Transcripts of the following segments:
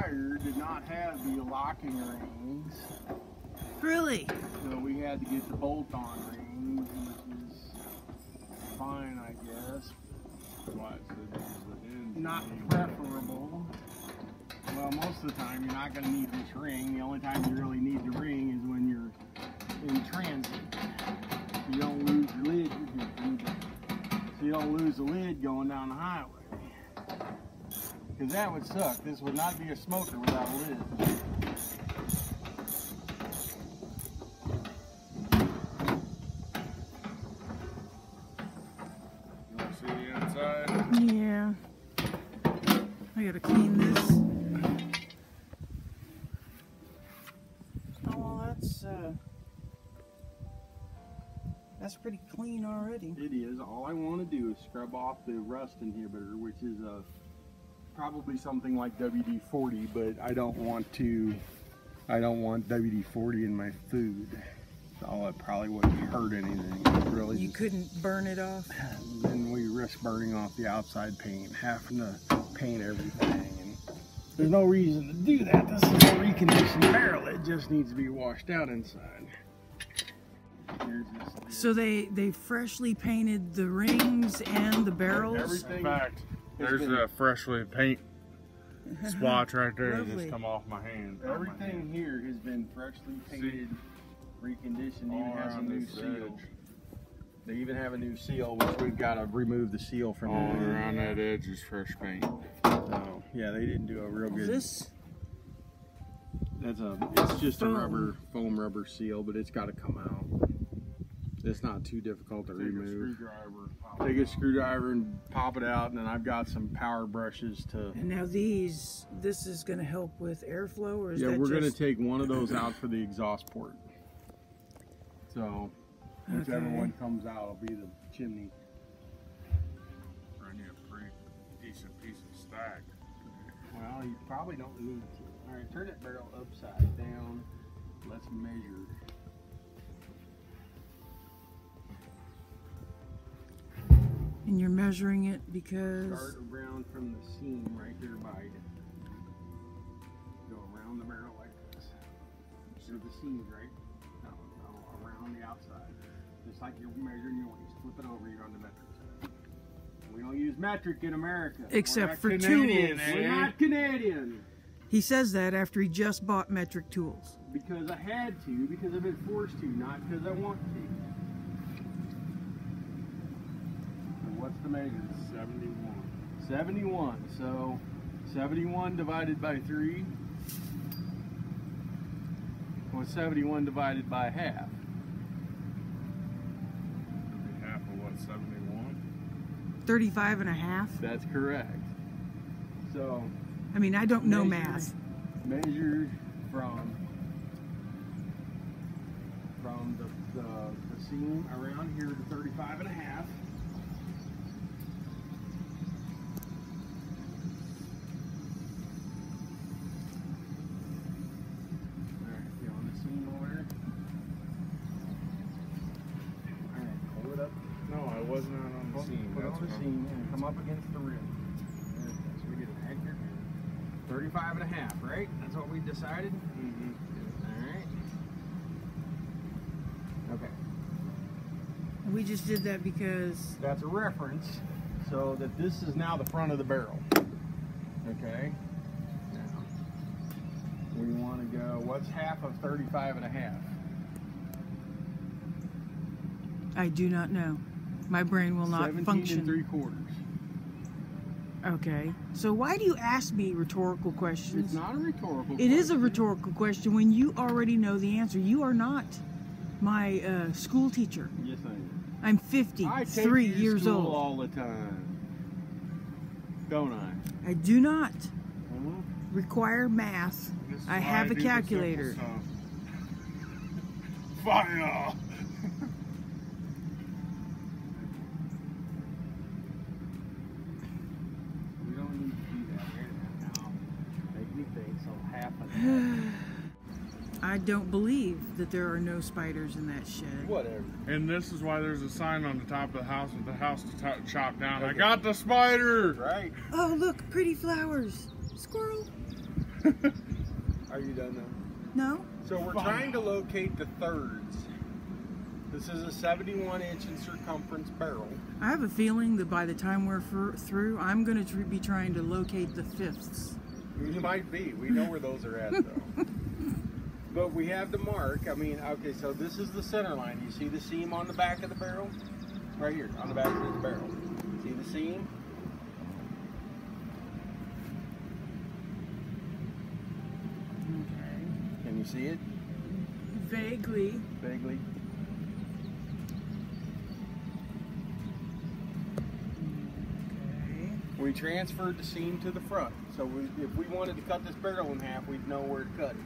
dryer did not have the locking rings. Really? So we had to get the bolt-on rings, which is fine, I guess. Not preferable. Well, most of the time you're not going to need this ring. The only time you really need the ring is when you're in transit. You don't lose your lid. So you don't lose the lid going down the highway. Because that would suck. This would not be a smoker without a lid. You want to see the inside? Yeah. I gotta clean this. Oh, well, that's pretty clean already. It is. All I want to do is scrub off the rust inhibitor, which is probably something like WD-40, but I don't want WD-40 in my food. So it probably wouldn't hurt anything. Really, You couldn't burn it off? Then we risk burning off the outside paint, having to paint everything. And there's no reason to do that. This is a reconditioned barrel. It just needs to be washed out inside. So they freshly painted the rings and the barrels? Everything. In fact, there's a freshly paint splotch right there that just come off my hand. Everything here has been freshly painted, reconditioned, even has a new seal. They even have a new seal, which we've got to remove the seal from all around that edge is fresh paint. So, yeah, they didn't do a real good. It's just a foam rubber seal, but it's got to come out. It's not too difficult to remove. Take a screwdriver and pop it out, and then I've got some power brushes to. And now this is going to help with airflow, or is yeah, that we're going to take one of those out for the exhaust port. So whichever one comes out will be the chimney. Run you a pretty decent piece of stack. Well, you probably don't need to. All right, turn that barrel upside down. Let's measure. And you're measuring it because... Start around from the seam right there by it. Go around the barrel like this. So the seam is right. No, around the outside. Just like you're measuring your waist. Flip it over, you're on the metric side. We don't use metric in America. Except for Canadian, tools. We're not Canadian. He says that after he just bought metric tools. Because I had to, because I've been forced to, not because I want to. What's the measure? 71. 71. So 71 divided by 3. What's 71 divided by half? Half of what, 71? 35 and a half? That's correct. So I mean, I don't know math. Measure from the seam around here to 35 and a half. Wasn't on the seam. Put on the seam and come up against the rim. So we get an accurate 35 and a half, right? That's what we decided? Mm-hmm. Alright. Okay. We just did that because... That's a reference, so that this is now the front of the barrel. Okay? Now, we want to go, what's half of 35 and a half? I do not know. My brain will not 17 function. 3/4. Okay. So why do you ask me rhetorical questions? It's not a rhetorical question. It is a rhetorical question when you already know the answer. You are not my school teacher. Yes, I am. I'm 53 years old. All the time. Don't I? I do not require math. I have a calculator. Fire! I don't believe that there are no spiders in that shed. Whatever. And this is why there's a sign on the top of the house with the house chopped down. Okay. I got the spider! Right. Oh, look, pretty flowers. Squirrel. Are you done now? No. So we're trying to locate the thirds. This is a 71-inch in circumference barrel. I have a feeling that by the time we're through, I'm going to be trying to locate the fifths. You might be. We know where those are at, though. But we have the mark. I mean, okay, so this is the center line. You see the seam on the back of the barrel? Right here, on the back of this barrel. See the seam? Okay. Can you see it? Vaguely. Vaguely. Okay. We transferred the seam to the front. So if we wanted to cut this barrel in half, we'd know where to cut it.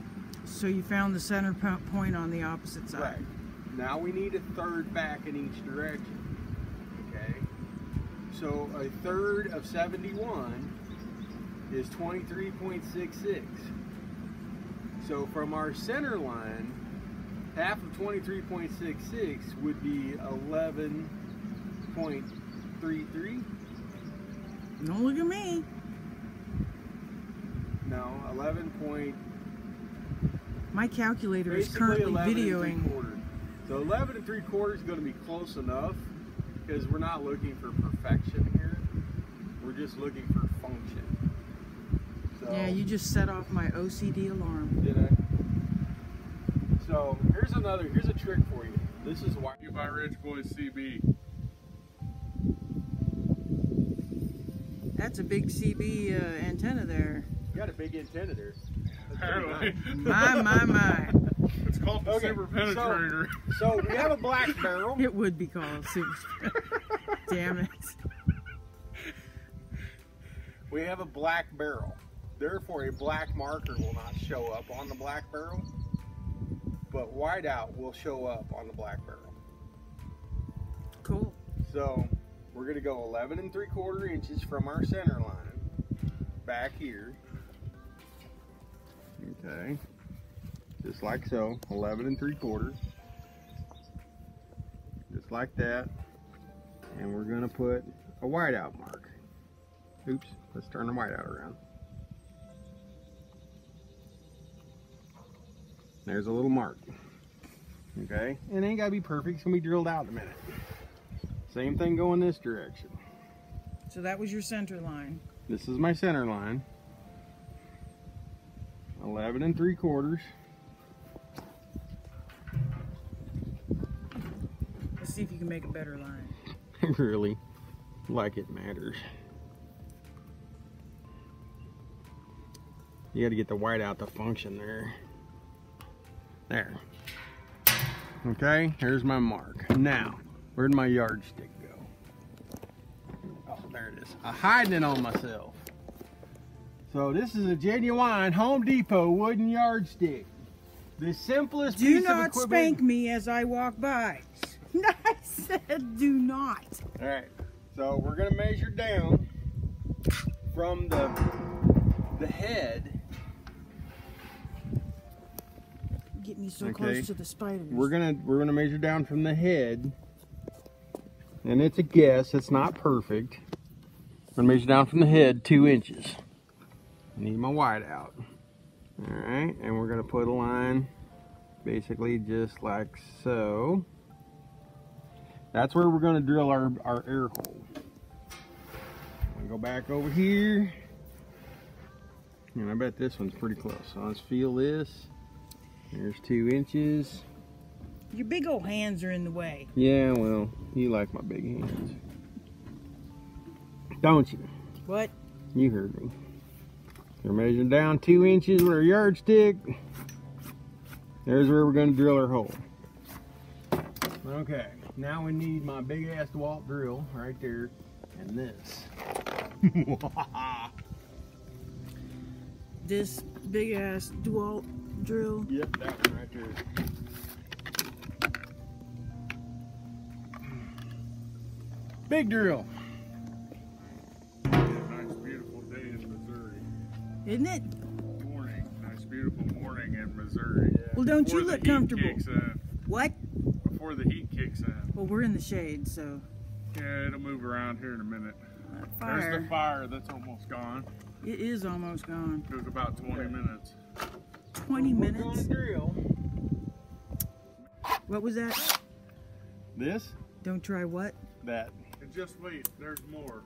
So you found the center point on the opposite side. Right. Now we need a third back in each direction. Okay. So a third of 71 is 23.66. So from our center line, half of 23.66 would be 11.33. Don't look at me. No, 11. My calculator is Basically currently 11 videoing. 3/4. So 11 3/4 is going to be close enough because we're not looking for perfection here. We're just looking for function. So, Yeah, you just set off my OCD alarm. did I? So here's a trick for you. This is why You buy Ridge Boys CB. That's a big CB antenna there. you got a big antenna there. Apparently. My. It's called the Okay, Super Penetrator. So we have a black barrel. It would be called super. Damn it. We have a black barrel. Therefore, a black marker will not show up on the black barrel, but whiteout will show up on the black barrel. Cool. So we're going to go 11 3/4 inches from our center line back here. Okay, just like so, 11 3/4, just like that, and we're going to put a whiteout mark. Oops, let's turn the whiteout around. There's a little mark. Okay, it ain't got to be perfect, it's going to be drilled out in a minute. Same thing going this direction. So that was your center line. This is my center line. 11 3/4. Let's see if you can make a better line. Really, like it matters. You got to get the white out to function there. There. Okay, here's my mark. Now, where'd my yardstick go? Oh, there it is. I'm hiding it on myself. So this is a genuine Home Depot wooden yardstick. The simplest Do piece of not equipment. spank me as I walk by. I said do not. All right, so we're gonna measure down from the head. Get me so Okay. close to the spiders. We're gonna measure down from the head, and it's a guess. It's not perfect. I'm gonna measure down from the head 2 inches. I need my white out. All right, and we're gonna put a line, basically just like so. That's where we're gonna drill our air hole. I'm gonna go back over here, and I bet this one's pretty close. So let's feel this. There's 2 inches. Your big old hands are in the way. Yeah, well, you like my big hands. Don't you? What? You heard me. We're measuring down 2 inches with our yardstick. There's where we're going to drill our hole. Okay, now we need my big ass DeWalt drill right there and this. This big ass DeWalt drill. Yep, that one right there. Big drill. Nice, beautiful day in Missouri. Isn't it? Morning. Nice, beautiful morning in Missouri. Well, don't Before you the look heat comfortable? kicks in. What? Before the heat kicks in. Well, we're in the shade, so. Yeah, it'll move around here in a minute. There's the fire that's almost gone. It is almost gone. It was about 20 minutes. 20 minutes? Grill. What was that? This? Don't try what? That. And just wait, there's more.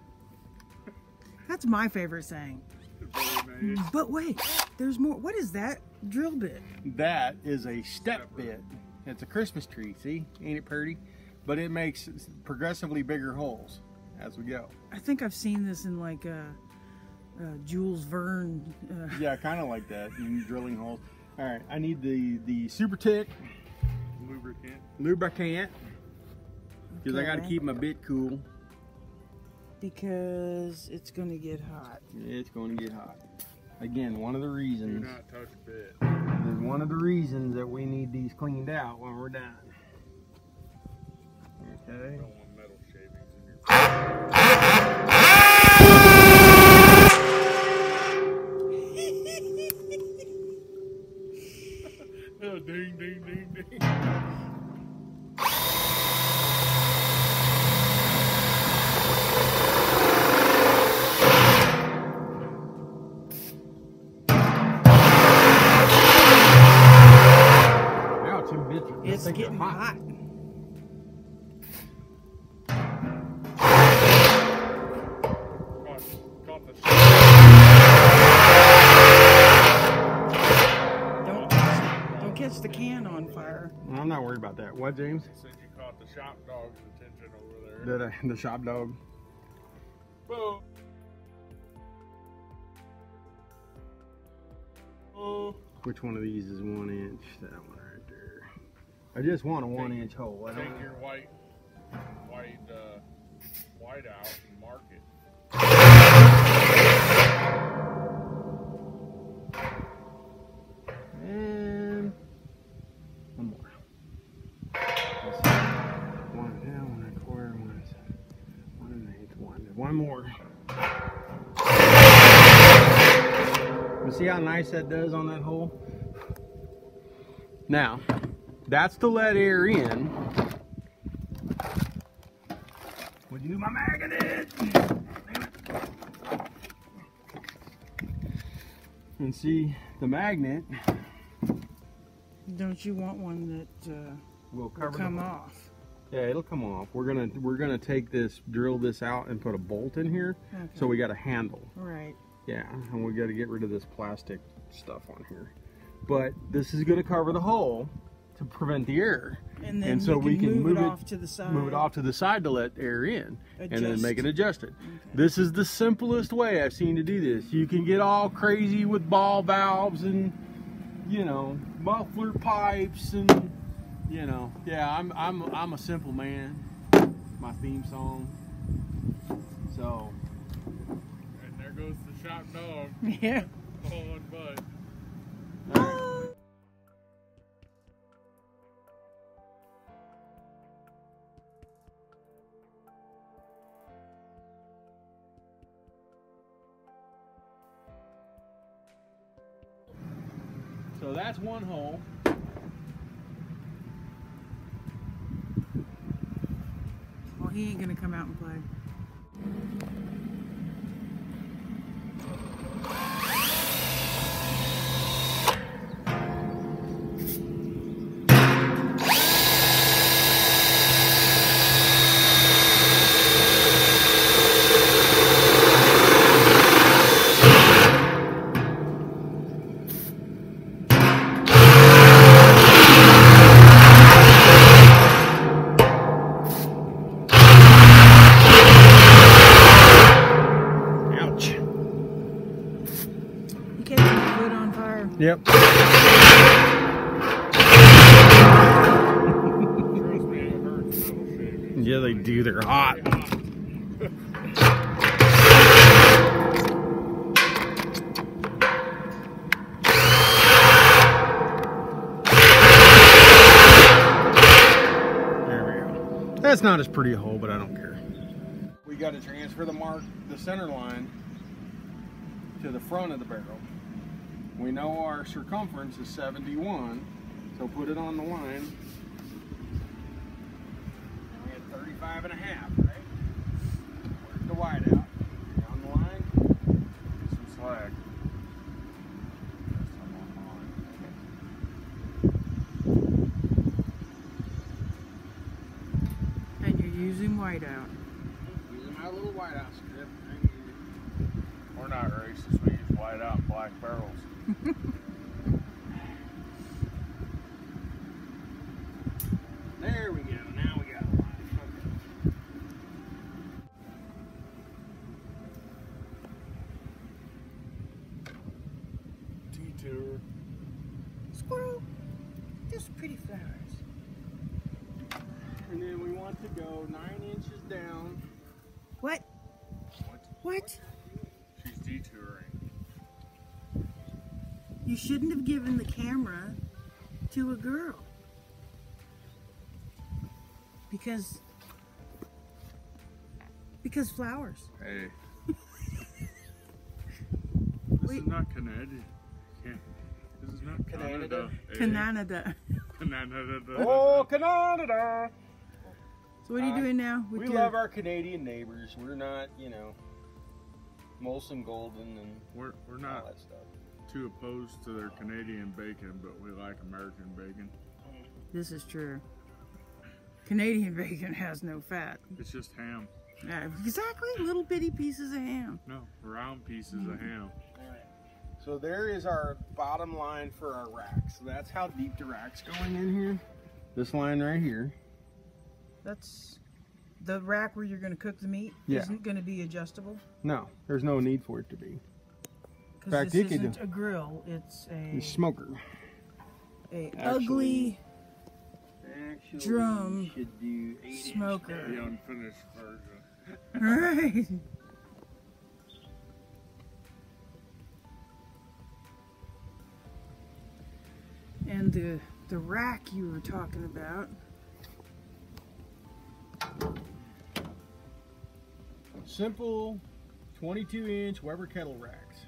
That's my favorite saying. Very nice. But wait, there's more. What is that drill bit? That is a step bit. It's a Christmas tree, see? Ain't it pretty? But it makes progressively bigger holes as we go. I think I've seen this in like Jules Verne. Yeah, kind of like that, in drilling holes. All right, I need the Super Tick lubricant because I got to keep my bit cool. Because it's going to get hot. It's going to get hot. Again, one of the reasons. Do not touch bit. There's one of the reasons that we need these cleaned out when we're done. Okay. I don't want metal shavings in your oh, ding, ding, ding, ding. It's getting hot. Don't catch the can on fire. I'm not worried about that. What, James? You said you caught the shop dog's attention over there. The shop dog. Boom. Oh. Which one of these is 1 inch? That one right there. I just want a 1 inch hole. Take your white out and mark it. And one more. One down, 1 1/4, 1 1/8, one more. You see how nice that does on that hole? Now, that's to let air in. Would you do my magnet? And see, the magnet. Don't you want one that will come off? Yeah, it'll come off. We're gonna take this, drill this out, and put a bolt in here. Okay. So we got a handle. Right. Yeah, and we got to get rid of this plastic stuff on here. But this is going to cover the hole to prevent the air. And so we can move it off to the side. Move it off to the side to let air in. Adjust. And then make it adjusted. Okay. This is the simplest way I've seen to do this. You can get all crazy with ball valves and, you know, muffler pipes and, you know. Yeah, I'm a simple man. My theme song. So. And there goes the shop dog. Yeah. Pulling butt. All right. So that's one hole. Well, he ain't gonna come out and play. Yep. Yeah, they do. They're hot. There we go. That's not as pretty a hole, but I don't care. We got to transfer the center line to the front of the barrel. We know our circumference is 71, so put it on the line. And we had 35 and a half, right? Where's the wide out? using whiteout. Using my little whiteout strip. We're not racist. We use whiteout and black barrels. There we go. Now we got a line. Okay. Detour. Squirrel. Just pretty flowers. And then we want to go 9 inches down. What? What? She's detouring. You shouldn't have given the camera to a girl. Because flowers. Hey. This is not Canada. This is not Canada. Canada. Canada. Oh, Canada! So what are you doing now? We love our Canadian neighbors. We're not, you know, Molson Golden and We're all not that stuff. too opposed to their Canadian bacon, but we like American bacon. This is true. Canadian bacon has no fat. It's just ham. Yeah, exactly. Little bitty pieces of ham. No, round pieces of ham. So there is our bottom line for our rack. So that's how deep the rack's going in here. This line right here. That's the rack where you're going to cook the meat. Yeah. Isn't going to be adjustable. No, there's no need for it to be. Because this isn't a grill. It's a smoker. Ugly drum should do 8 smoker. The unfinished version. Right. And the rack you were talking about. Simple 22-inch Weber kettle racks.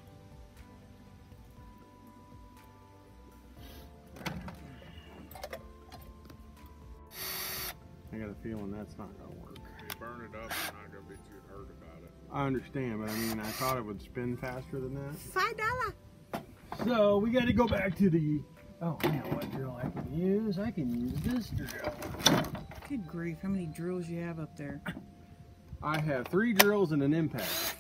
I got a feeling that's not going to work. If you burn it up, I'm not going to be too hurt about it. I understand, but I mean, I thought it would spin faster than that. $5. So we got to go back to the, oh, you know what drill I can use? I can use this drill. Good grief, how many drills you have up there? I have 3 drills and an impact.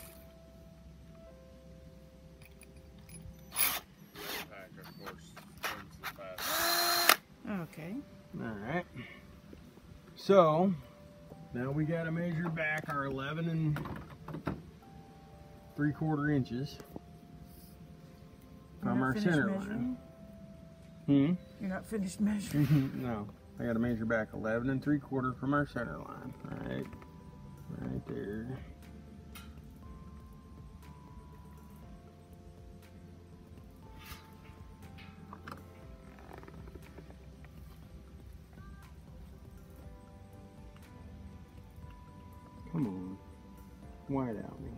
Pack, of course, spins the fast. Okay. All right. So now we got to measure back our 11 3/4 inches from our center line. You're not finished measuring? No, I got to measure back 11 3/4 from our center line. Right there. Come on, white out me.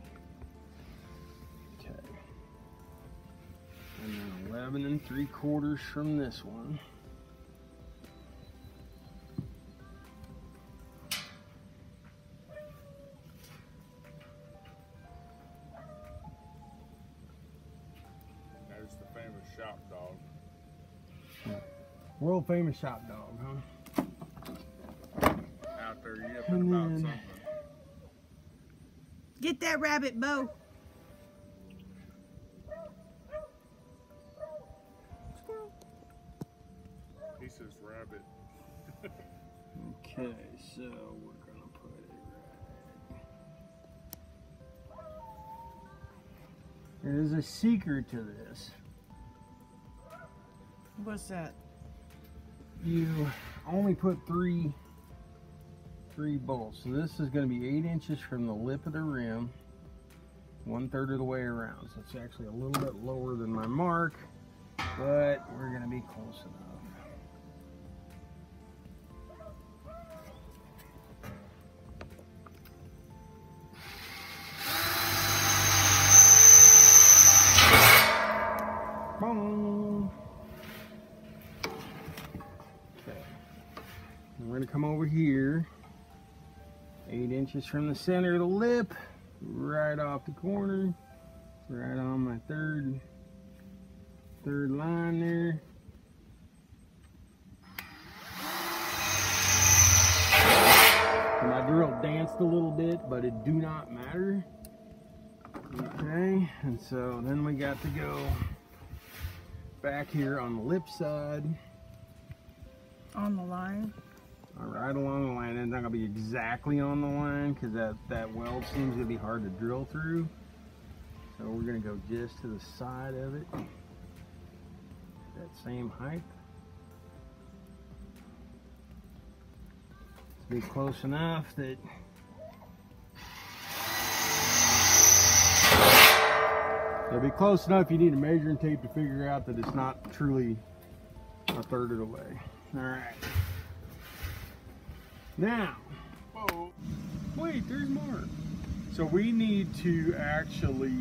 Okay. And then 11 3/4 from this one. There's the famous shop dog. World famous shop dog, huh? Out there yipping about something. Get that rabbit, Bo. Squirrel. He says rabbit. Okay, so we're gonna put it right. There's a secret to this. What's that? You only put three bolts. So this is going to be 8 inches from the lip of the rim, 1/3 of the way around. So it's actually a little bit lower than my mark, but we're going to be close enough. Boom. Okay. We're going to come over here. 8 inches from the center of the lip, right off the corner, right on my third line there. And my drill danced a little bit, but it do not matter. Okay, and so then we got to go back here on the lip side. On the line? Right along the line. It's not going to be exactly on the line because that weld seems to be hard to drill through. So we're going to go just to the side of it. That same height. To be close enough that it'll be close enough you need a measuring tape to figure out that it's not truly a third of the way. All right. Now, oh, wait, there's more. So we need to actually,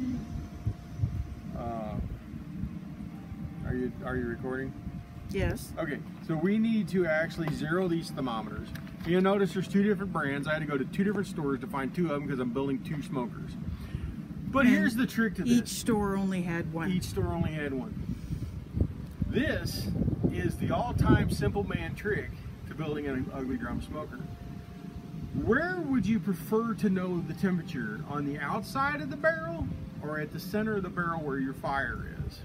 are you recording? Yes. Okay, so we need to actually zero these thermometers. You'll notice there's two different brands. I had to go to two different stores to find two of them because I'm building two smokers. But And here's the trick to this. Each store only had one. Each store only had one. This is the all-time simple man trick to building an ugly drum smoker. Where would you prefer to know the temperature? On the outside of the barrel or at the center of the barrel where your fire is?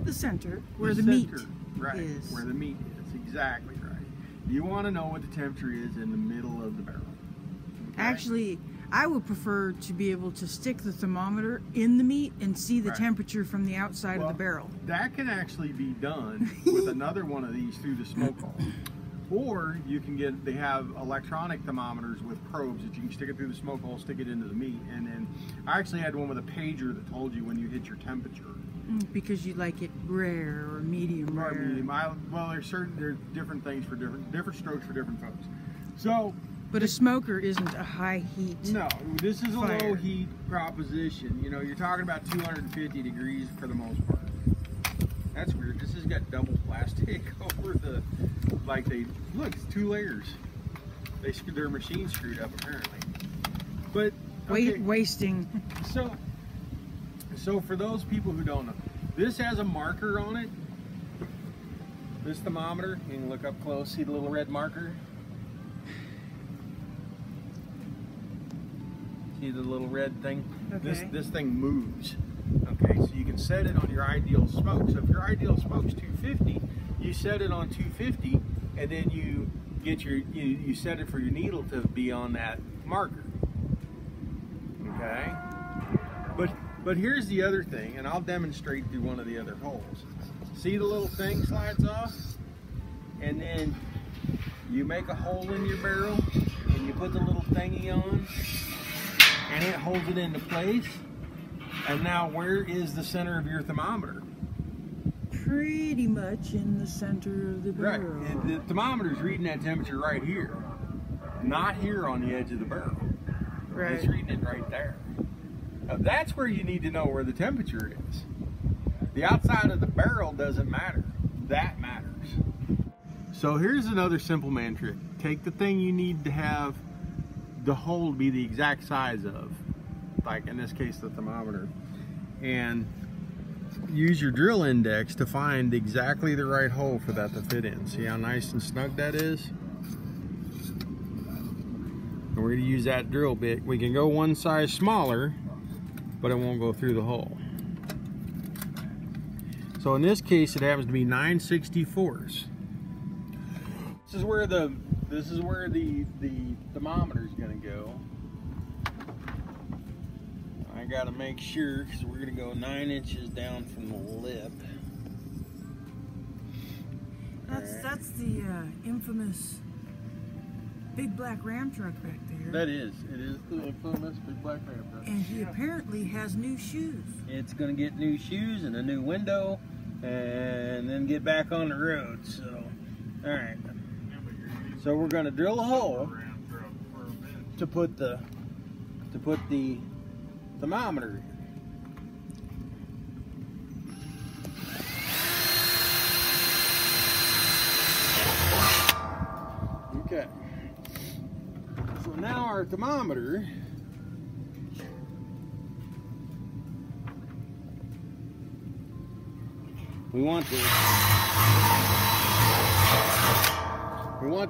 The center, where the meat right, is. Where the meat is, exactly right. You want to know what the temperature is in the middle of the barrel. Okay? Actually, I would prefer to be able to stick the thermometer in the meat and see the temperature from the outside of the barrel. That can actually be done with another one of these through the smoke hole. Or you can get, they have electronic thermometers with probes that you can stick it through the smoke hole, stick it into the meat, and then I actually had one with a pager that told you when you hit your temperature. Because you like it rare or medium rare. Medium. Well, there's different things for different strokes for different folks. So, but a smoker isn't a high heat. No, this is a fire. low heat proposition. You know, you're talking about 250 degrees for the most part. That's weird. This has got double plastic over the, like look, it's 2 layers. Their machine screwed up apparently. But okay. Wasting. So for those people who don't know, this has a marker on it. This thermometer, you can look up close, see the little red marker? See the little red thing? Okay. This thing moves. Okay, so you can set it on your ideal smoke. So if your ideal smoke's 250, you set it on 250, and then you get you set it for your needle to be on that marker. Okay? But here's the other thing, and I'll demonstrate through one of the other holes. See the little thing slides off? And then you make a hole in your barrel, and you put the little thingy on, and it holds it into place. And now where is the center of your thermometer? Pretty much in the center of the barrel. Right, and the thermometer's reading that temperature right here. Not here on the edge of the barrel. Right. It's reading it right there. Now that's where you need to know where the temperature is. The outside of the barrel doesn't matter. That matters. So here's another simple man trick. Take the thing you need to have the hole be the exact size of, like in this case the thermometer, and use your drill index to find exactly the right hole for that to fit in. See how nice and snug that is? And we're going to use that drill bit. We can go one size smaller, but it won't go through the hole. So in this case, it happens to be 9/64. This is where the thermometer is going to go. I got to make sure because we're going to go 9 inches down from the lip. That's the infamous big black Ram truck back there. That is. It is the infamous big black Ram truck. And he apparently has new shoes. It's going to get new shoes and a new window, and then get back on the road. So, all right. So we're going to drill a hole to put the thermometer in. Okay. So now our thermometer we want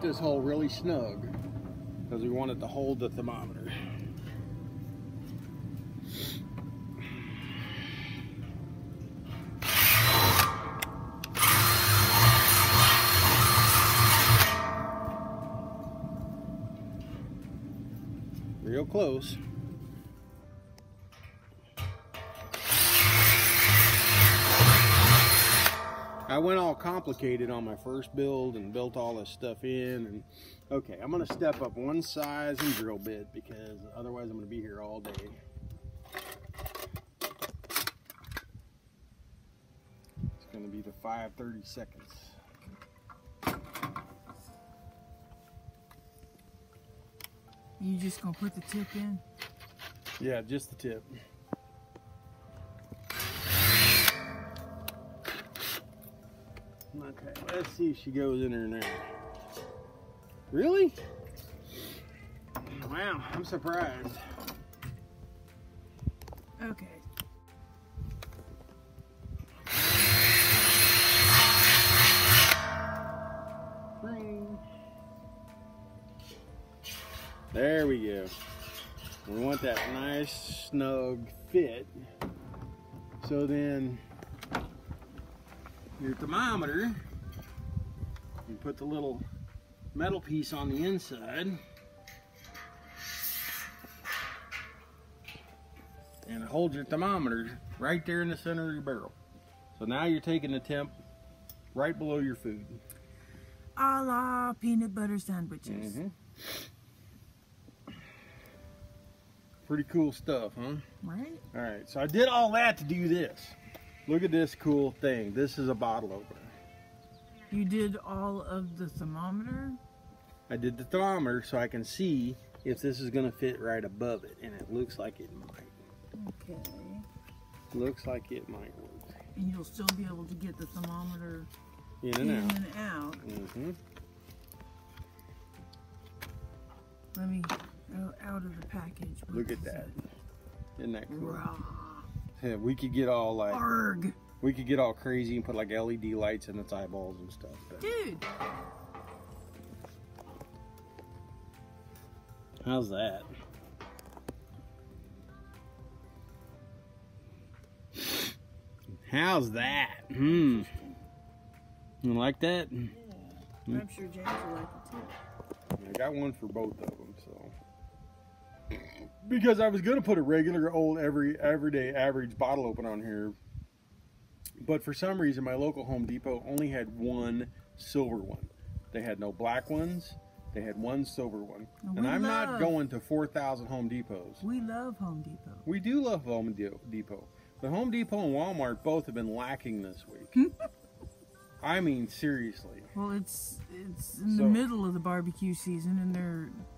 this hole really snug. because we want it to hold the thermometer. Real close. I went all complicated on my first build and built all this stuff in. And okay, I'm gonna step up one size and drill bit because otherwise I'm gonna be here all day. It's gonna be the 5:30 seconds. You just gonna put the tip in? Yeah, just the tip. Okay, let's see if she goes in there now. Really? Wow, I'm surprised. Okay. There we go. We want that nice snug fit. So then your thermometer, you put the little metal piece on the inside and it holds your thermometer right there in the center of your barrel. So now you're taking the temp right below your food. A la peanut butter sandwiches. Mm-hmm. Pretty cool stuff, huh? Right? All right, so I did all that to do this. Look at this cool thing. This is a bottle opener. You did all of the thermometer? I did the thermometer so I can see if this is going to fit right above it, and it looks like it might. Okay. Looks like it might work. And you'll still be able to get the thermometer In and out. and out. Mm-hmm. Let me go out of the package. Look at that. Isn't that cool? Rah. Yeah, we could get all like... Arg. We could get all crazy and put like LED lights in its eyeballs and stuff. But Dude. how's that? How's that? You like that? Yeah. I'm sure James will like it too. I got one for both of them, so. Because I was gonna put a regular old everyday average bottle opener on here, but for some reason my local Home Depot only had one silver one. They had no black ones. They had one silver one. And I'm not going to 4,000 Home Depots. We love Home Depot. We do love Home Depot. But Home Depot and Walmart both have been lacking this week. I mean, seriously. Well, it's in the middle of the barbecue season,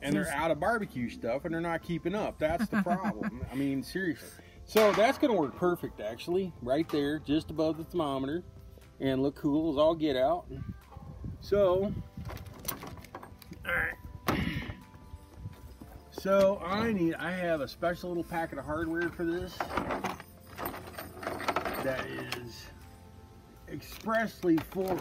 and they're out of barbecue stuff, and they're not keeping up. That's the problem. I mean, seriously. So that's going to work perfect, actually, right there, just above the thermometer, and look cool as all get out. So, all right. So I have a special little packet of hardware for this that is expressly for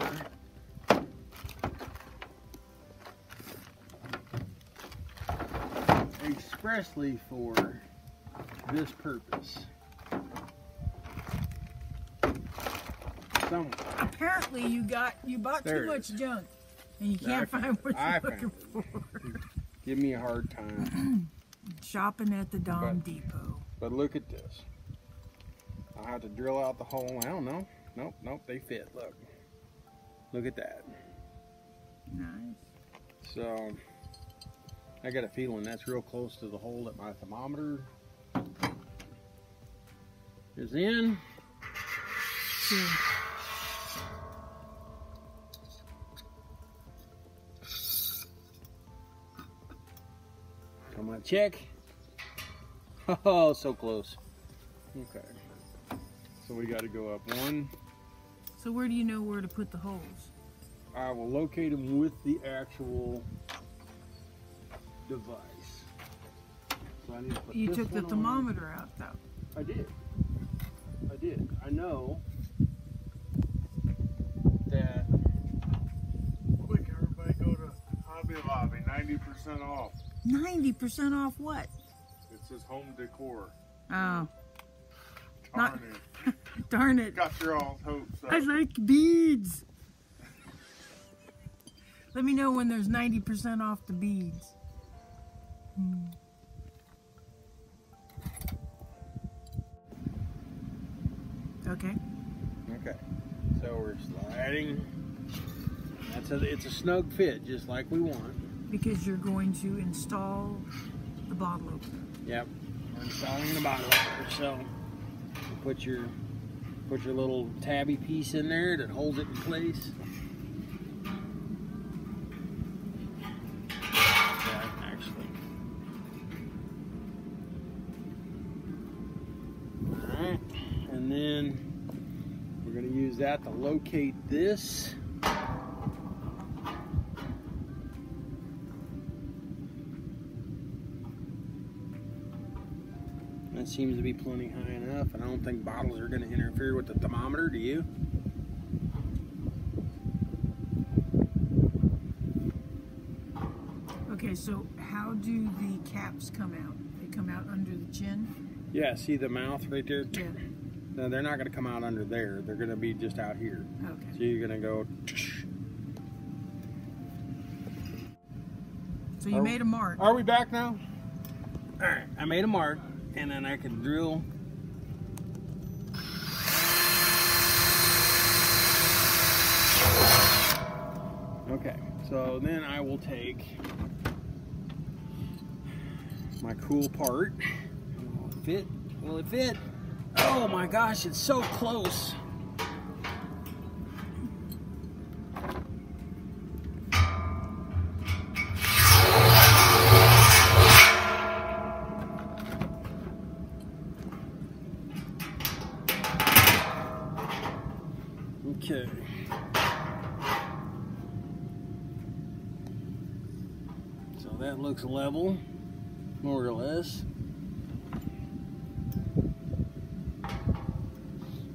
this purpose. Somewhere. Apparently you bought too much junk and you can't find what you're looking for. Give me a hard time. Shopping at the Depot. But look at this. I'll have to drill out the hole. I don't know. Nope, they fit. Look at that. Nice. So, I got a feeling that's real close to the hole that my thermometer is in. Sure. Come on, check. Oh, so close. Okay. So we got to go up one. So where do you know where to put the holes? I will locate them with the actual device. So I need to put You this took the one thermometer out though. I did. I know that. Quick, everybody go to Hobby Lobby, 90% off. 90% off what? It says home decor. Oh. Darn it. Darn it. Got your all hopes up. I like beads. Let me know when there's 90% off the beads. Okay. Okay. So we're sliding. It's a snug fit, just like we want. Because you're going to install the bottle opener. Yep. We're installing the bottle opener. So you put your little tabby piece in there that holds it in place. Yeah, actually. Alright. And then we're going to use that to locate this. That seems to be plenty high enough, and I don't think bottles are going to interfere with the thermometer, do you? Okay, so how do the caps come out? They come out under the chin? Yeah, see the mouth right there? Yeah. No, they're not going to come out under there. They're going to be just out here. Okay. So you're going to go... So you made a mark. Are we back now? All right, I made a mark, and then I can drill. Okay, so then I will take my cool part. Will it fit? Will it fit? Oh my gosh, it's so close. Okay. So that looks level, more or less.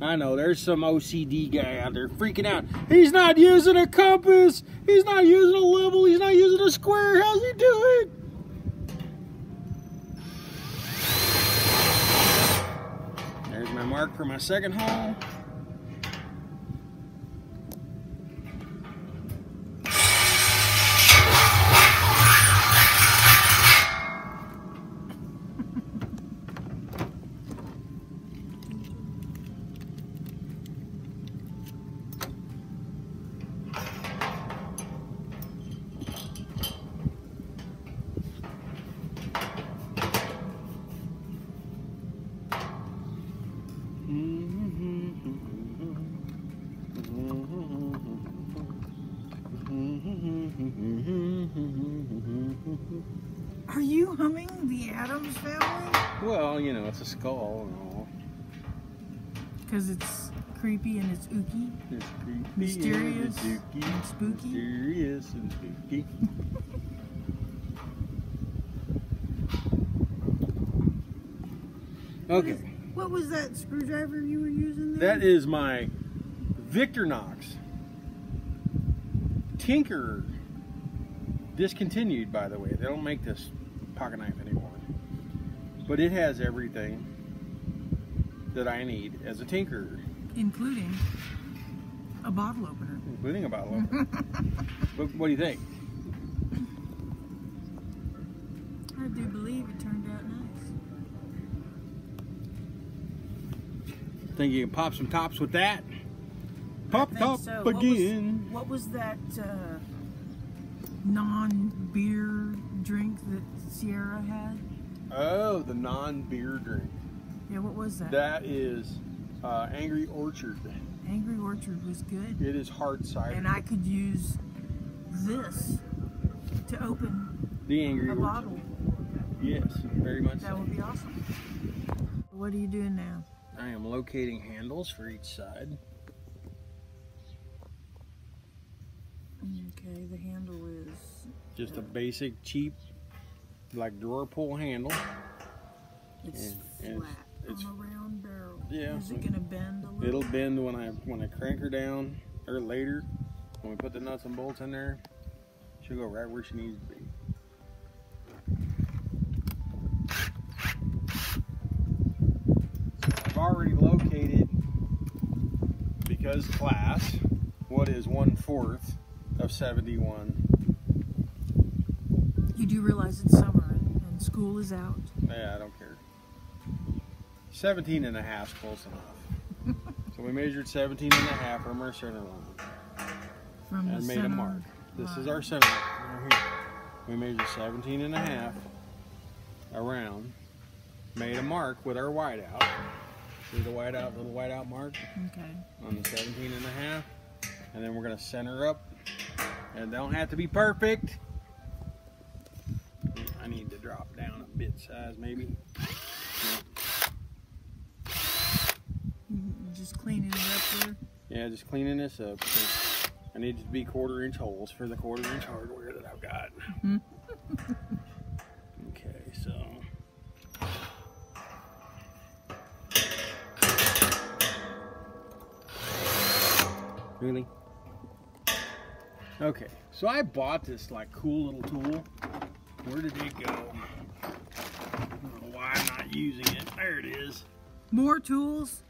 I know there's some OCD guy out there freaking out. He's not using a compass. He's not using a level. He's not using a square. How's he doing? There's my mark for my second hole. Are you humming the Addams Family? Well, you know, it's a skull and all. Because it's creepy and it's ooky. It's creepy, Mysterious and it's ooky, and spooky. Mysterious and spooky. Okay. What was that screwdriver you were using there? That is my Victorinox Tinkerer. Discontinued, by the way. They don't make this pocket knife anymore. But it has everything that I need as a tinkerer. Including a bottle opener. Including a bottle opener. What do you think? I do believe it turned out nice. Think you can pop some tops with that? Pop top so. again. What was that non-beer drink that Sierra had? Oh, the non-beer drink. Yeah, what was that? That is Angry Orchard. Angry Orchard was good. It is hard cider. And I could use this to open the Angry a Orchard. bottle. Yes, very much That so. would be awesome. What are you doing now? I am locating handles for each side. Okay, the handle is... Just a basic, cheap, like drawer pull handle. It's And flat it's on a round barrel. Yeah. Is it going to bend a little? It'll bend when I crank her down, or later, when we put the nuts and bolts in there. She'll go right where she needs to be. because class, what is 1/4 of 71? You do realize it's summer and school is out. Yeah, I don't care. 17 and a half is close enough. So we measured 17 and a half from our center line. And made a mark. This is our center line right here. We measured 17 and a half around. Made a mark with our whiteout. See the whiteout, little whiteout mark? Okay. On the 17 and a half. And then we're going to center up. And they don't have to be perfect. I need to drop down a bit size maybe. Just cleaning it up there? Yeah, just cleaning this up. I need it to be 1/4 inch holes for the 1/4 inch hardware that I've got. Okay, so. Really? Okay, so I bought this like cool little tool. Where did it go? I don't know why I'm not using it. There it is. More tools?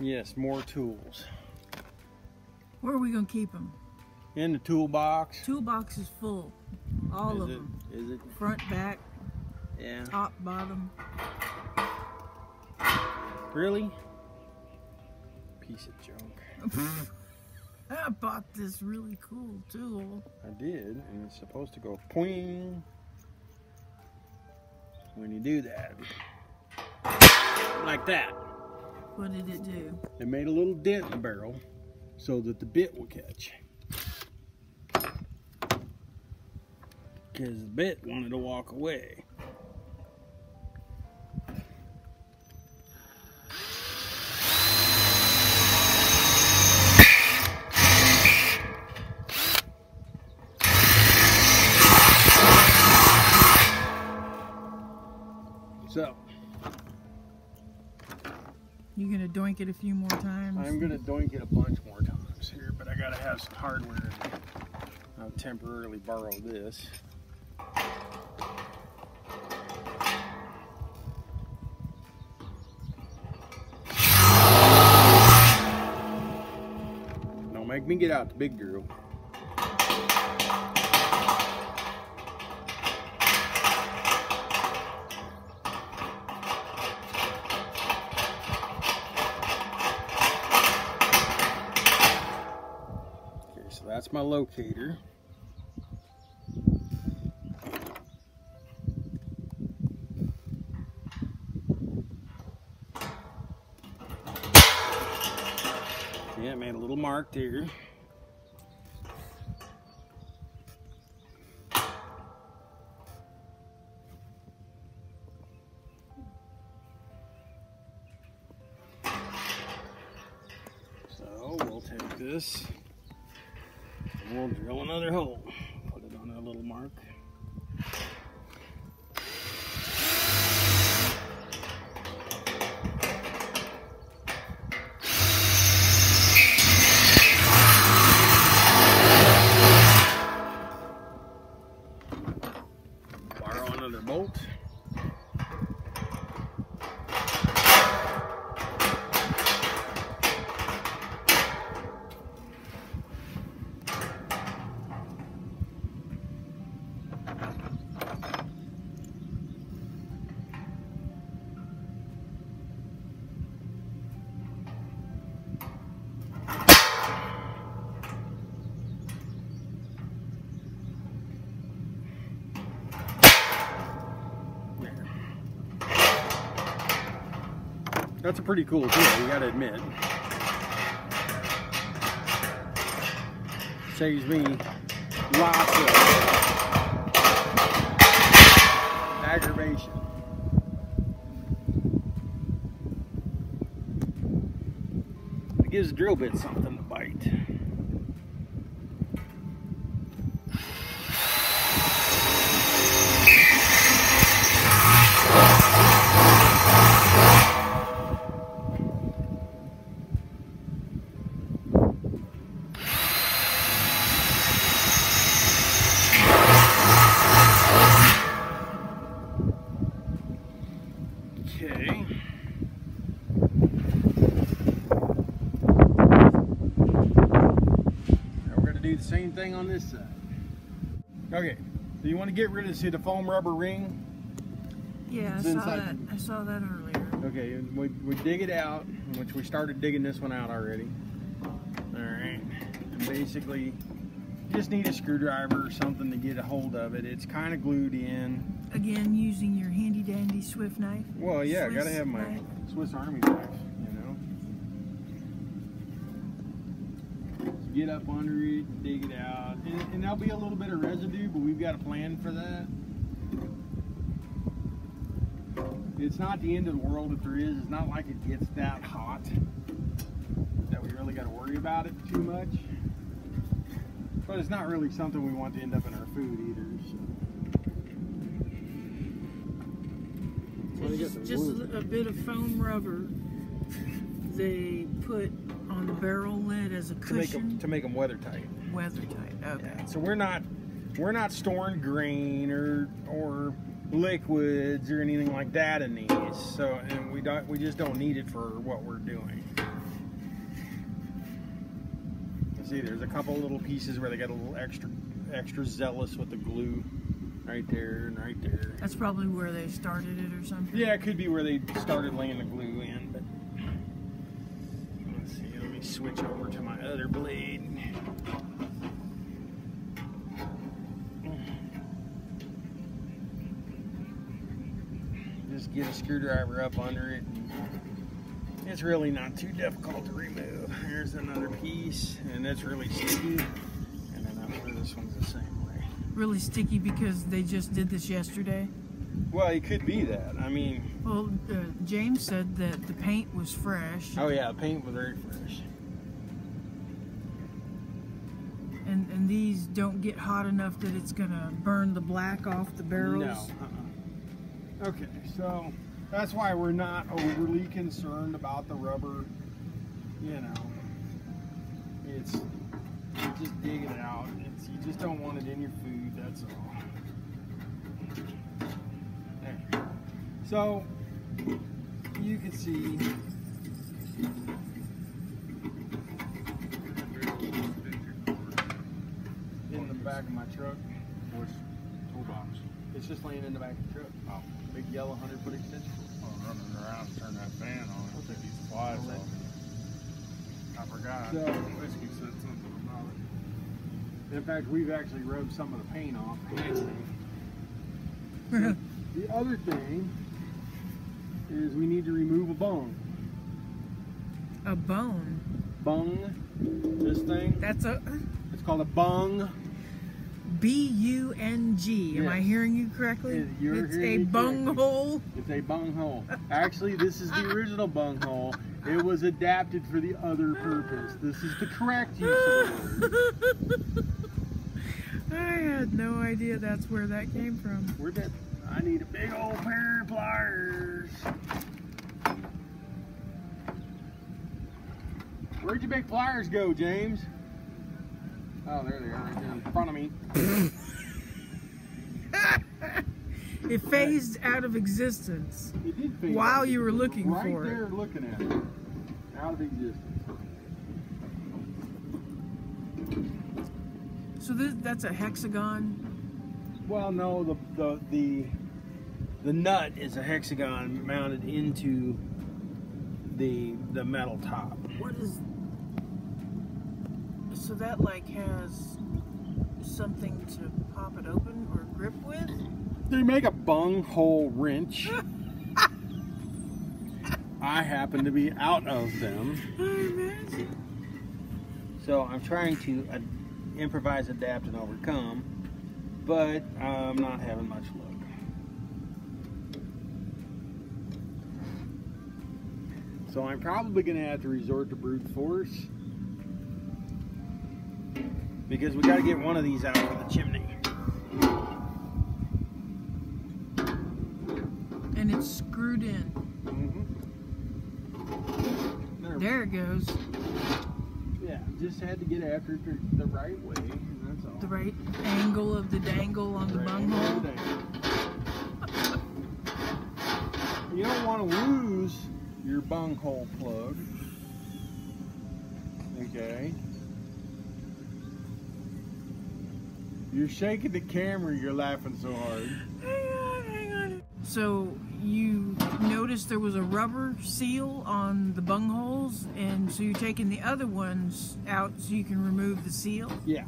Yes, more tools. Where are we going to keep them? In the toolbox. Toolbox is full. All of them. Is it? Front, back, Yeah. top, bottom. Really? Piece of junk. I bought this really cool tool. I did, and it's supposed to go poing when you do that. Like that. What did it do? It made a little dent in the barrel so that the bit will catch. Because the bit wanted to walk away. So, You gonna doink it a few more times? I'm gonna doink it a bunch more times here, but I gotta have some hardware. I'll temporarily borrow this. Don't make me get out the big girl. That's my locator. Yeah, I made a little mark there. So we'll take this. We'll drill another hole. Put it on that little mark. Borrow another bolt. That's a pretty cool tool, you gotta admit. Saves me lots of aggravation. It gives the drill bit something to bite. Okay. same thing on this side. Okay, so you want to get rid of the foam rubber ring? Yeah, I saw that. I saw that earlier. Okay, we dig it out, which we started digging this one out already. All right, and basically, you just need a screwdriver or something to get a hold of it. It's kind of glued in. Again, using your handy dandy Swift knife. Well, yeah, I gotta have my Swiss Army knife, you know. So get up under it, dig it out, and there'll be a little bit of residue, but we've got a plan for that. It's not the end of the world if there is. It's not like it gets that hot that we really got to worry about it too much. But it's not really something we want to end up in our food either. So. Just a bit of foam rubber they put on the barrel lid as a cushion to make them weather tight. Weather tight. Okay. Yeah. So we're not storing grain or liquids or anything like that in these. So, and we just don't need it for what we're doing. See, there's a couple little pieces where they got a little extra zealous with the glue. Right there and right there. That's probably where they started it or something. Yeah, it could be where they started laying the glue in, but let's see, let me switch over to my other blade. Just get a screwdriver up under it. It's really not too difficult to remove. Here's another piece, and it's really sticky. And then I'm sure this one's the same. Really sticky because they just did this yesterday? Well, it could be that. I mean... Well, James said that the paint was fresh. Oh yeah, the paint was very fresh. And these don't get hot enough that it's going to burn the black off the barrels? No. Okay, so that's why we're not overly concerned about the rubber. You know, it's... You just dig it out. You just don't want it in your food, that's all. There. So, you can see in the back of my truck. Which toolbox? It's just laying in the back of the truck. Oh. Big yellow 100-foot extension. Oh, running around to turn that fan on. I'll take these flies off. I forgot. So, Whiskey said something about it. In fact, we've actually rubbed some of the paint off. The other thing is we need to remove a bung. A bone? Bung. This thing. It's called a bung. B-U-N-G. Am I hearing you correctly? It's a bung hole? It's a bung hole. Actually, this is the original bung hole. It was adapted for the other purpose. This is the correct use of the word. I had no idea that's where that came from. Where'd that? I need a big old pair of pliers. Where'd your big pliers go, James? Oh, there they are, right there in front of me. It phased out of existence. It did phase while you were looking for it. Right there, looking at it. Out of existence. So that's a hexagon? Well, no, the nut is a hexagon mounted into the metal top. What is... So that like has something to pop it open or grip with? They make a bung hole wrench. I happen to be out of them. I imagine. So I'm trying to improvise, adapt, and overcome, but I'm not having much luck. So I'm probably going to have to resort to brute force, because we got to get one of these out for the chimney. And it's screwed in. Mm-hmm. There it goes. Yeah, just had to get after it the right way, and that's all. The right angle of the dangle on the bunghole. You don't want to lose your bunghole plug. Okay. You're shaking the camera, you're laughing so hard. Hang on. So you noticed there was a rubber seal on the bung holes, and so you're taking the other ones out so you can remove the seal? Yeah.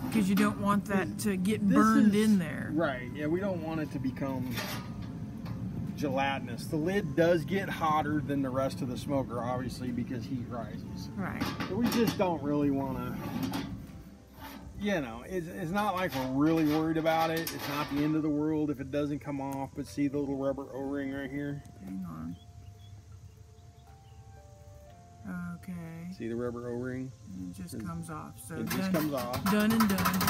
Because you don't want that to get burned in there. Right, yeah, we don't want it to become gelatinous. The lid does get hotter than the rest of the smoker, obviously, because heat rises. Right. But we just don't really want to, you know, it's not like we're really worried about it. It's not the end of the world if it doesn't come off, but see the little rubber O-ring right here? Hang on. Okay. See the rubber O-ring? It just comes off. So it just comes off. Done and done.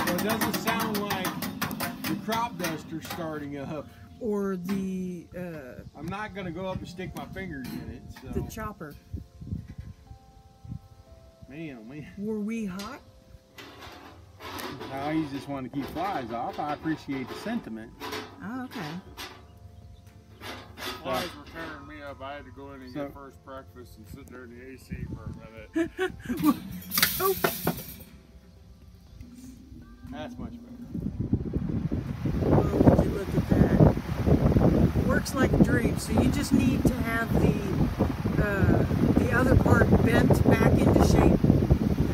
So it doesn't sound like the crop duster starting up. Or the I'm not gonna go up and stick my fingers in it. So. the chopper. Man, oh man. Were we hot? No, he's just wanting to keep flies off. I appreciate the sentiment. Oh, okay. Flies were tearing me up. I had to go in and get first breakfast and sit there in the AC for a minute. Oh. That's much better. Oh, would you look at that? Works like a dream. So you just need to have the other part bent back into shape.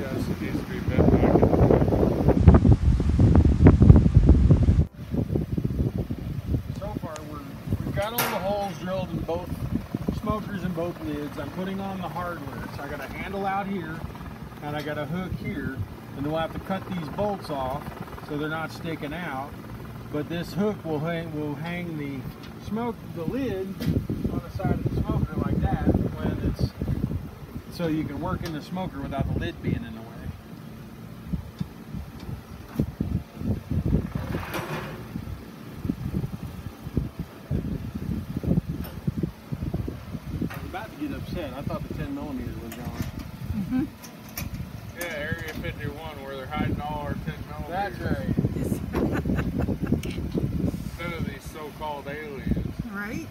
Yes, it needs to be bent back into shape. So far, we've got all the holes drilled in both smokers and both lids. I'm putting on the hardware. So I got a handle out here, and I got a hook here, and then we'll have to cut these bolts off so they're not sticking out. But this hook will hang the lid on the side of the smoker like that when it's so you can work in the smoker without the lid being in the way. I was about to get upset. I thought the 10 millimeter was gone. Mm-hmm. Yeah, Area 51 where they're hiding all our 10 millimeters. That's right. Instead of these so-called aliens. Right?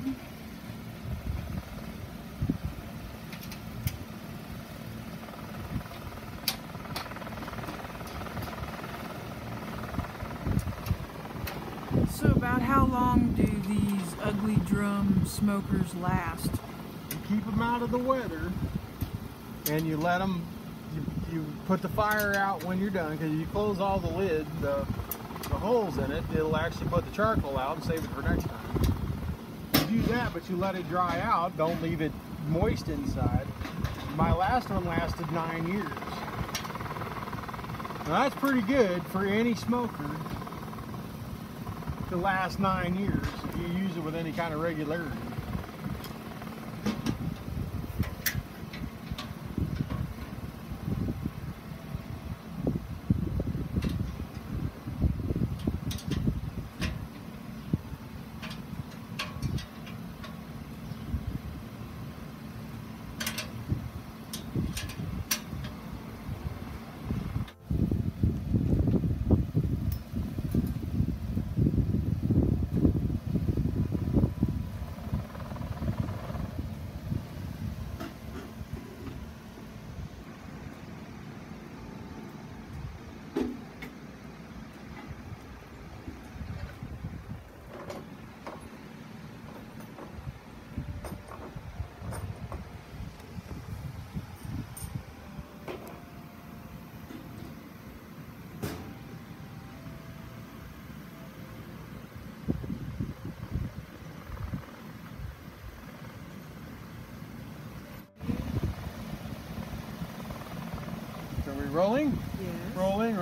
So about how long do these ugly drum smokers last? You keep them out of the weather, and you let them. You put the fire out when you're done, because you close all the lid, the holes in it, it'll actually put the charcoal out and save it for next time. You do that, but you let it dry out. Don't leave it moist inside. My last one lasted 9 years. Now that's pretty good for any smoker to last 9 years if you use it with any kind of regularity. Rolling? Yes. Rolling.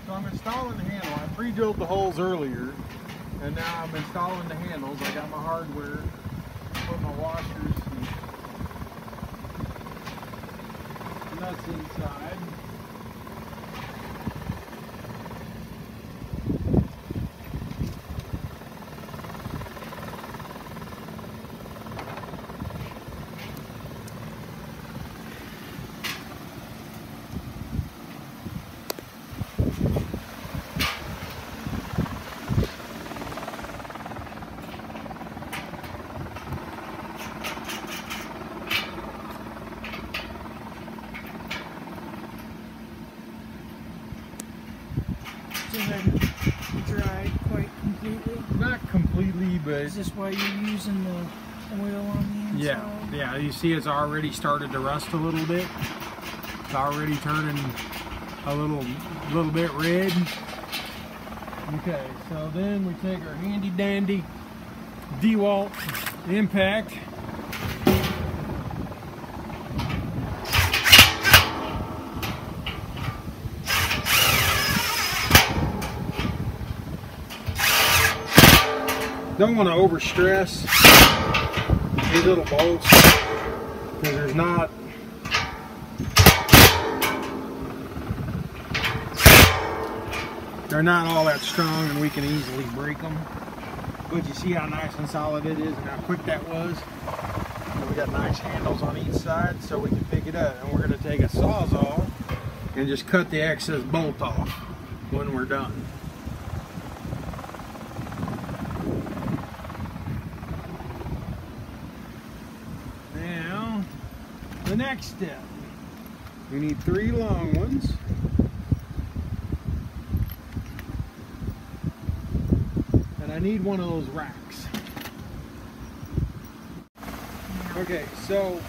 So I'm installing the handle. I pre-drilled the holes earlier, and now I'm installing the handles. I got my hardware, put my washers and nuts inside. So then dried quite completely? Not completely, but... Is this why you're using the oil on the inside? Yeah, you see it's already started to rust a little bit. It's already turning a little bit red. Okay, so then we take our handy dandy DeWalt impact. Don't want to overstress these little bolts because they're not all that strong and we can easily break them. But you see how nice and solid it is and how quick that was. And we got nice handles on each side so we can pick it up. And we're going to take a Sawzall and just cut the excess bolt off when we're done. Now, the next step. We need 3 long ones. And I need one of those racks. Okay, so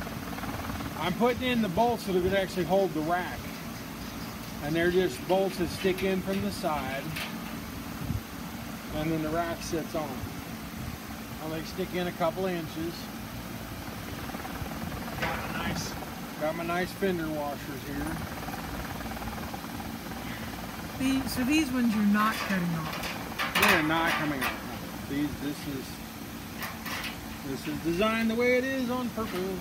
I'm putting in the bolts that are going to actually hold the rack. And they're just bolts that stick in from the side. And then the rack sits on. I'll like stick in a couple inches. Got my nice fender washers here. So these ones you're not cutting off? They're not coming off. This is designed the way it is on purpose.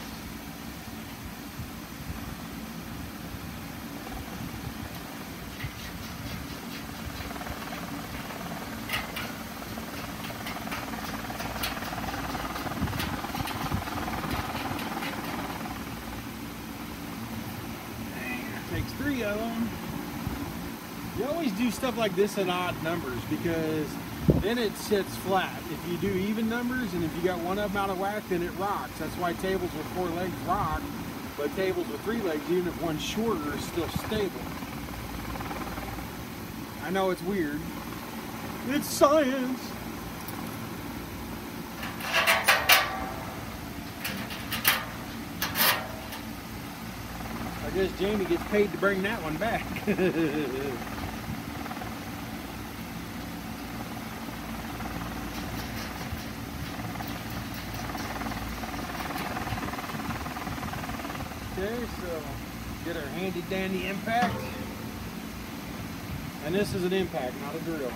Takes 3 of them. You always do stuff like this at odd numbers because then it sits flat. If you do even numbers and if you got one of them out of whack, then it rocks. That's why tables with 4 legs rock, but tables with 3 legs, even if one's shorter, is still stable. I know it's weird. It's science. I guess Jamie gets paid to bring that one back. Okay, so get our handy dandy impact. And this is an impact, not a drill.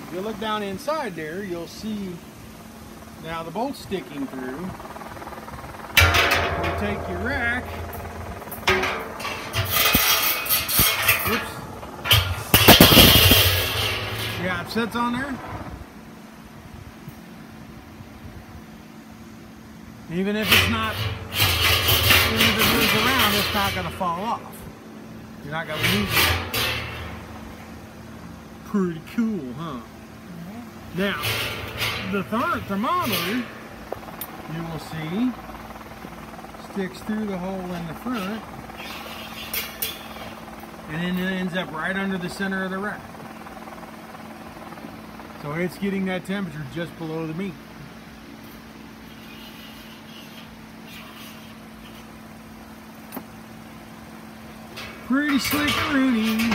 If you look down inside there, you'll see now the bolt's sticking through. You take your rack. Whoops. Yeah, it sits on there. Even if it moves around, it's not going to fall off. You're not going to lose it. Pretty cool, huh? Now, the thermometer, you will see, sticks through the hole in the front, and then it ends up right under the center of the rack. So it's getting that temperature just below the meat. Pretty slick-a-rooney.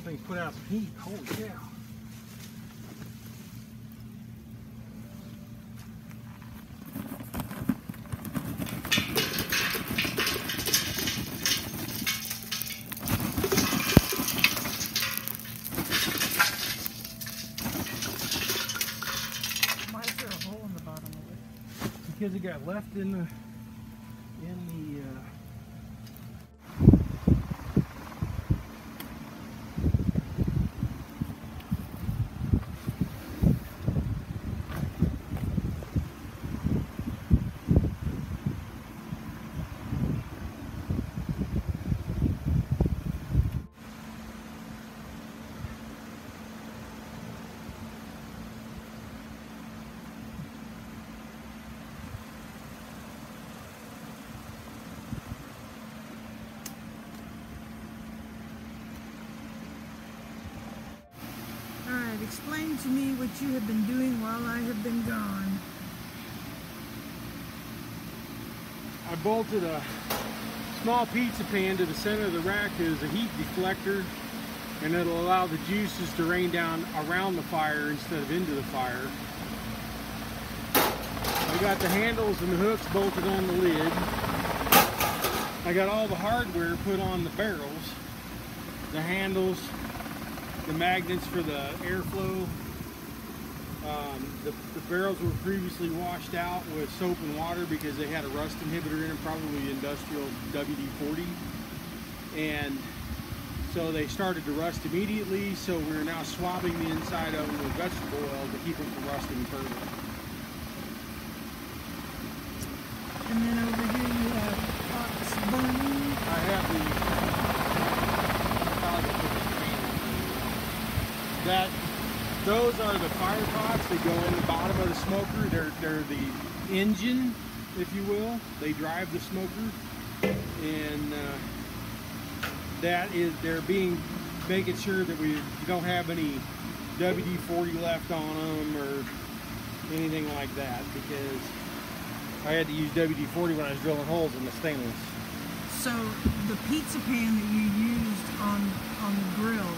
Things put out some heat. Holy cow. because it got left in the Explain to me what you have been doing while I have been gone. I bolted a small pizza pan to the center of the rack as a heat deflector, and it'll allow the juices to rain down around the fire instead of into the fire. I got the handles and the hooks bolted on the lid. I got all the hardware put on the barrels, the handles, the magnets for the airflow. The barrels were previously washed out with soap and water because they had a rust inhibitor in them, probably industrial WD-40, and so they started to rust immediately. So we're now swabbing the inside of them with vegetable oil to keep them from rusting further. And then over here you have pots burning. I have those are the fire pots that go in the bottom of the smoker. They're the engine, if you will. They drive the smoker, and they're making sure that we don't have any WD-40 left on them or anything like that, because I had to use WD-40 when I was drilling holes in the stainless. So the pizza pan that you used on the grill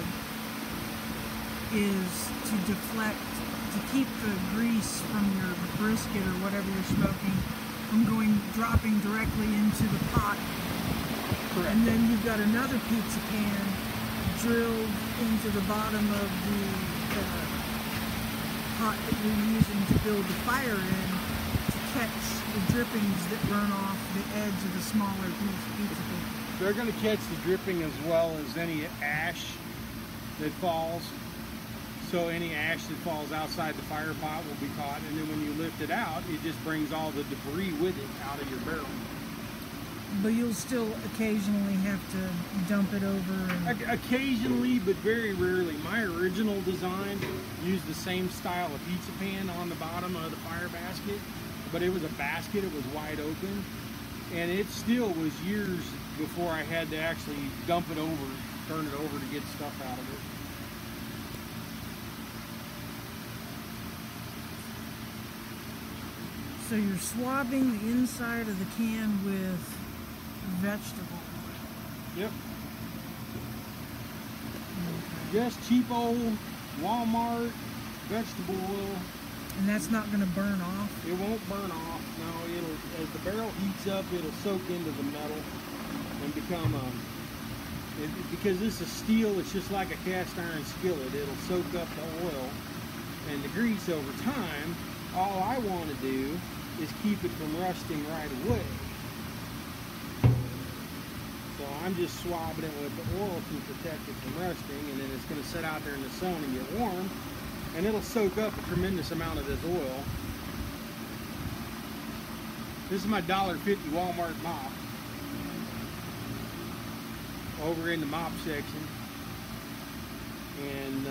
is to deflect, to keep the grease from your brisket or whatever you're smoking from dropping directly into the pot. Correct. And then you've got another pizza pan drilled into the bottom of the pot that you're using to build the fire in to catch the drippings that run off the edge of the smaller pizza pan. They're going to catch the dripping as well as any ash that falls. So any ash that falls outside the fire pot will be caught, and then when you lift it out, it just brings all the debris with it out of your barrel. But you'll still occasionally have to dump it over? Occasionally, but very rarely. My original design used the same style of pizza pan on the bottom of the fire basket, but it was a basket, it was wide open, and it still was years before I had to actually dump it over, turn it over to get stuff out of it. So you're swabbing the inside of the can with vegetable oil. Yep. Okay. Just cheap old Walmart vegetable oil. And that's not going to burn off? It won't burn off. No, as the barrel heats up, it'll soak into the metal and become because this is steel, it's just like a cast iron skillet. It'll soak up the oil and the grease over time. All I want to do is keep it from rusting right away. So I'm just swabbing it with the oil to protect it from rusting, and then it's going to sit out there in the sun and get warm, and it'll soak up a tremendous amount of this oil. This is my $1.50 Walmart mop over in the mop section, and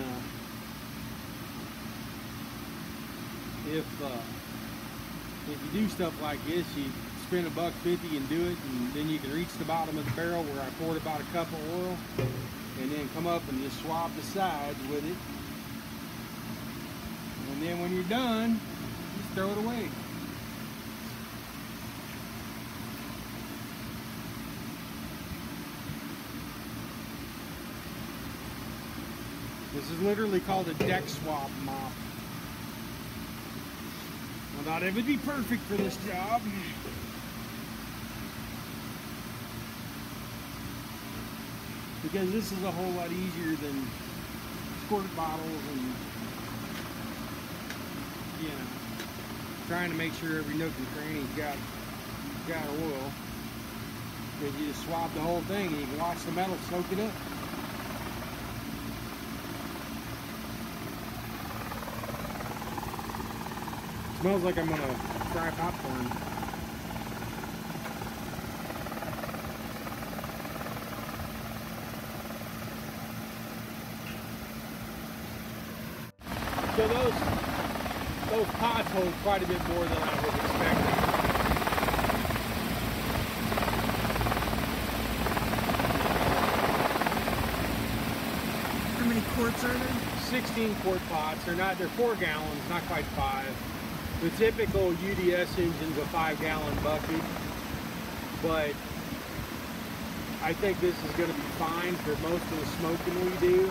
if you do stuff like this, you spend $1.50 and do it, and then you can reach the bottom of the barrel where I poured about a cup of oil, and then come up and just swab the sides with it, and then when you're done, just throw it away. This is literally called a deck swab mop. I thought it would be perfect for this job. Because this is a whole lot easier than squirt bottles and, you know. trying to make sure every nook and cranny's got oil. Because you just swab the whole thing and you can watch the metal soak it up. Smells like I'm gonna fry popcorn. So those pots hold quite a bit more than I was expecting. How many quarts are there? 16 quart pots. They're 4 gallons, not quite 5. The typical UDS engine's a 5-gallon bucket, but I think this is going to be fine for most of the smoking we do.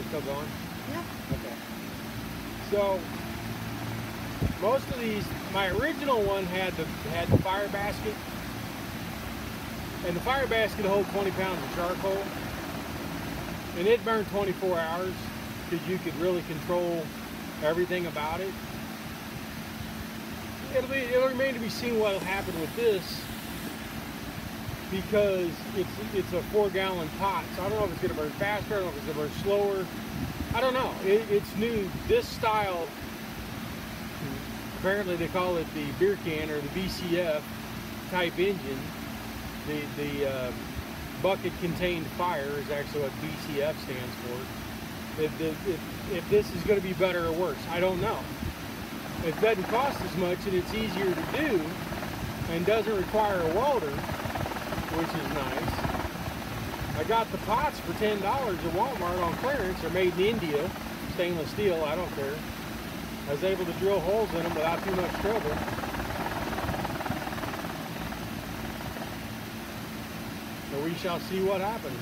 Still going? Yeah. Okay. So most of these, my original one had the fire basket, and the fire basket holds 20 pounds of charcoal, and it burned 24 hours because you could really control everything about it. It'll remain to be seen what'll happen with this, because it's a 4-gallon pot, so I don't know if it's going to burn faster, I don't know if it's going to burn slower. I don't know. It's new. This style, apparently they call it the beer can or the BCF type engine. The bucket contained fire is actually what BCF stands for. If this is going to be better or worse, I don't know. It doesn't cost as much and it's easier to do and doesn't require a welder, which is nice. I got the pots for $10 at Walmart on clearance. They're made in India, stainless steel, I don't care. I was able to drill holes in them without too much trouble. So we shall see what happens.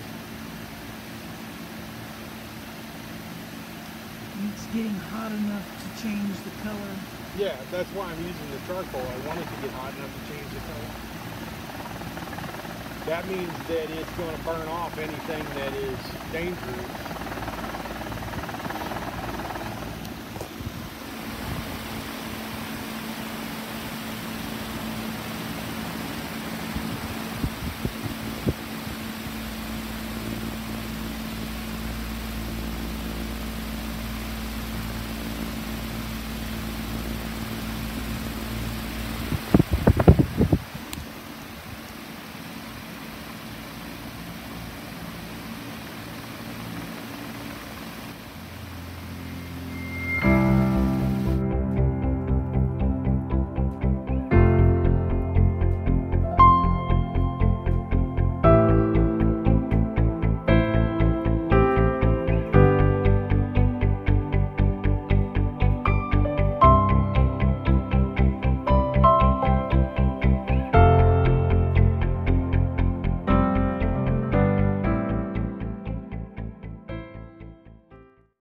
It's getting hot enough to change the color. Yeah, that's why I'm using the charcoal. I want it to get hot enough to change the color. That means that it's going to burn off anything that is dangerous.